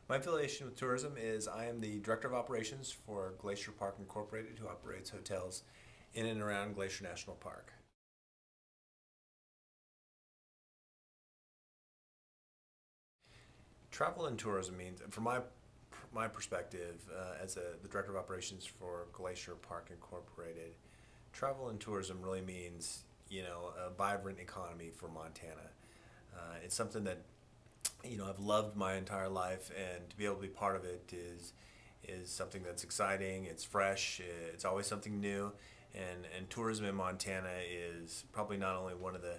My affiliation with tourism is I am the Director of Operations for Glacier Park Incorporated, who operates hotels in and around Glacier National Park. Travel and tourism means, from my perspective, as the Director of Operations for Glacier Park Incorporated, travel and tourism really means a vibrant economy for Montana. It's something that I've loved my entire life, and to be able to be part of it is something that's exciting. It's fresh. It's always something new, and tourism in Montana is probably not only one of the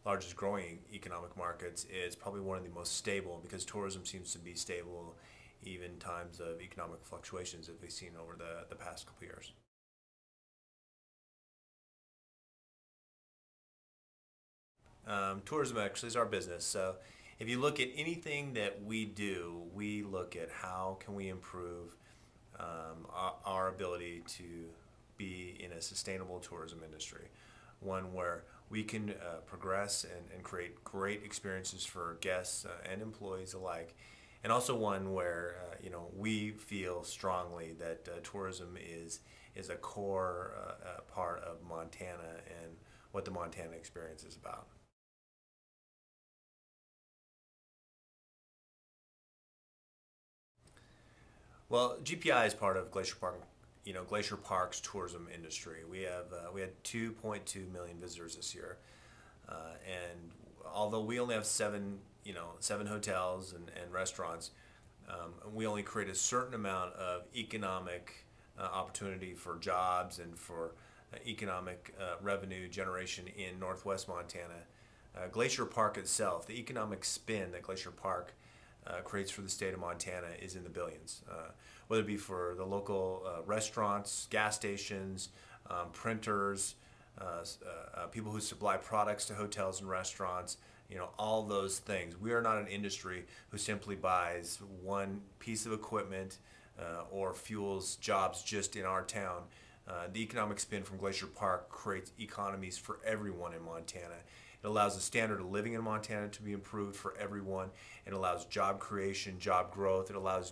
largest growing economic markets. It's probably one of the most stable because tourism seems to be stable even in times of economic fluctuations that we've seen over the past couple years. Tourism actually is our business. So if you look at anything that we do, we look at how can we improve our ability to be in a sustainable tourism industry, one where we can progress and create great experiences for guests and employees alike, and also one where we feel strongly that tourism is a core part of Montana and what the Montana experience is about. Well, GPI is part of Glacier Park, Glacier Park's tourism industry. We had 2.2 million visitors this year, and although we only have seven hotels and restaurants, we only create a certain amount of economic opportunity for jobs and for economic revenue generation in Northwest Montana. Glacier Park itself, the economic spin that Glacier Park creates for the state of Montana is in the billions, whether it be for the local restaurants, gas stations, printers, people who supply products to hotels and restaurants, all those things. We are not an industry who simply buys one piece of equipment or fuels jobs just in our town. The economic spin from Glacier Park creates economies for everyone in Montana. It allows the standard of living in Montana to be improved for everyone. It allows job creation, job growth. It allows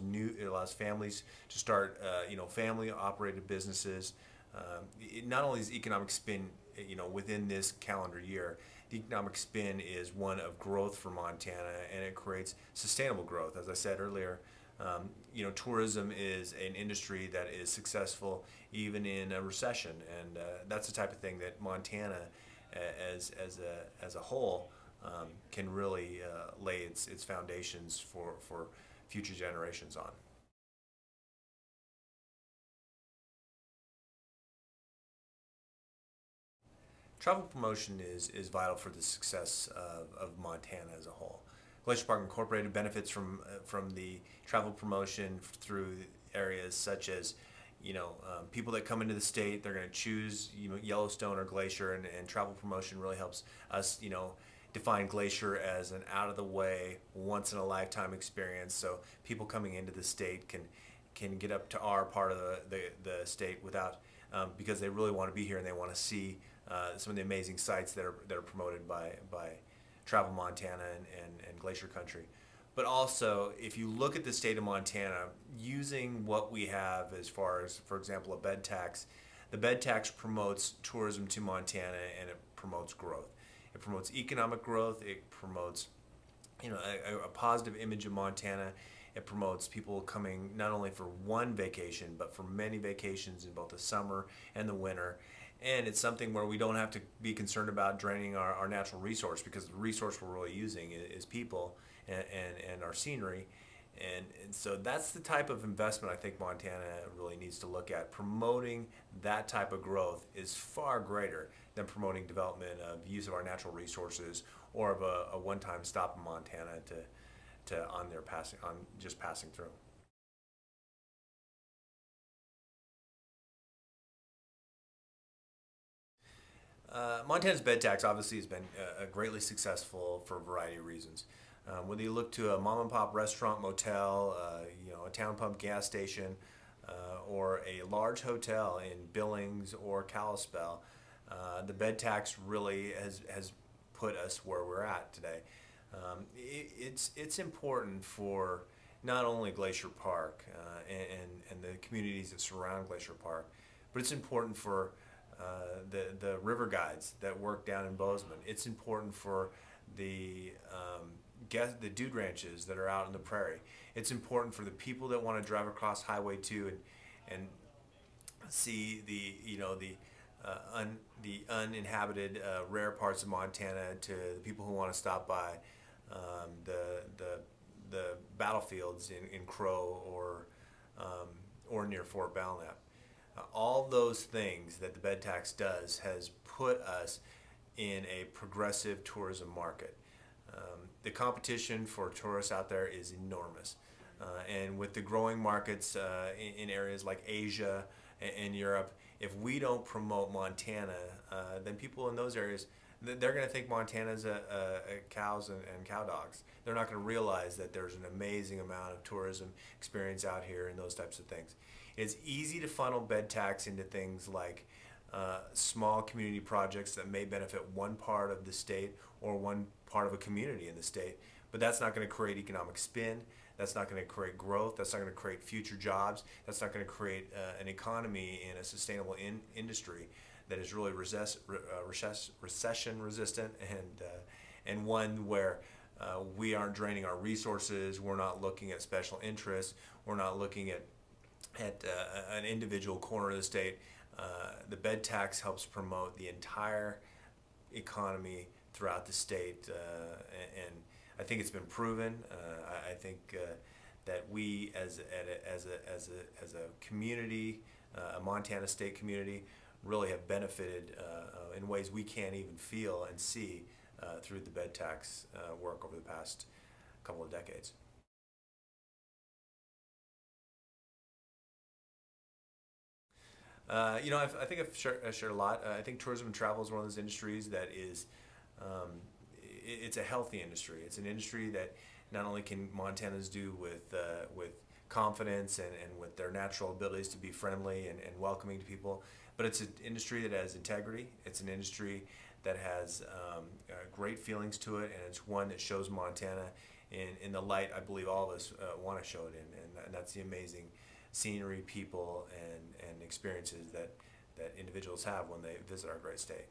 families to start, family-operated businesses. Not only is economic spin, within this calendar year, the economic spin is one of growth for Montana, and it creates sustainable growth. As I said earlier, tourism is an industry that is successful even in a recession, and that's the type of thing that Montana, as a whole, can really lay its foundations for future generations on. Travel promotion is vital for the success of Montana as a whole. Glacier Park Incorporated benefits from the travel promotion through areas such as people that come into the state. They're going to choose Yellowstone or Glacier, and travel promotion really helps us define Glacier as an out of the way, once in a lifetime experience. So people coming into the state can get up to our part of the state without because they really want to be here and they want to see some of the amazing sites that are promoted by Travel Montana and Glacier Country. But also, if you look at the state of Montana, using what we have as far as, for example, a bed tax, the bed tax promotes tourism to Montana, and it promotes growth. It promotes economic growth. It promotes a positive image of Montana. It promotes people coming not only for one vacation, but for many vacations in both the summer and the winter. And it's something where we don't have to be concerned about draining our natural resource, because the resource we're really using is people and our scenery. And so that's the type of investment I think Montana really needs to look at. Promoting that type of growth is far greater than promoting development of use of our natural resources or of a one-time stop in Montana to on their passing on just passing through. Montana's bed tax obviously has been greatly successful for a variety of reasons. Whether you look to a mom and pop restaurant, motel, a town pump gas station, or a large hotel in Billings or Kalispell, the bed tax really has put us where we're at today. It's important for not only Glacier Park and the communities that surround Glacier Park, but it's important for the river guides that work down in Bozeman. It's important for the dude ranches that are out in the prairie. It's important for the people that want to drive across Highway 2 and see the uninhabited rare parts of Montana, to the people who want to stop by the battlefields in Crow or near Fort Belknap. All those things that the bed tax does has put us in a progressive tourism market. The competition for tourists out there is enormous. And with the growing markets in areas like Asia and Europe, if we don't promote Montana, then people in those areas, they're going to think Montana's cows and cow dogs. They're not going to realize that there's an amazing amount of tourism experience out here and those types of things. It's easy to funnel bed tax into things like small community projects that may benefit one part of the state or one part of a community in the state, but that's not going to create economic spin. That's not going to create growth. That's not going to create future jobs. That's not going to create an economy and a sustainable industry that is really recession resistant and one where we aren't draining our resources. We're not looking at special interests. We're not looking at an individual corner of the state. The bed tax helps promote the entire economy throughout the state, and I think it's been proven. I think that we, as a community, a Montana state community, really have benefited in ways we can't even feel and see through the bed tax work over the past couple of decades. I think I've shared a lot. I think tourism and travel is one of those industries that is, it's a healthy industry. It's an industry that not only can Montanans do with confidence and with their natural abilities to be friendly and welcoming to people, but it's an industry that has integrity. It's an industry that has great feelings to it, and it's one that shows Montana in the light I believe all of us want to show it in, and that's the amazing scenery, people, and experiences that individuals have when they visit our great state.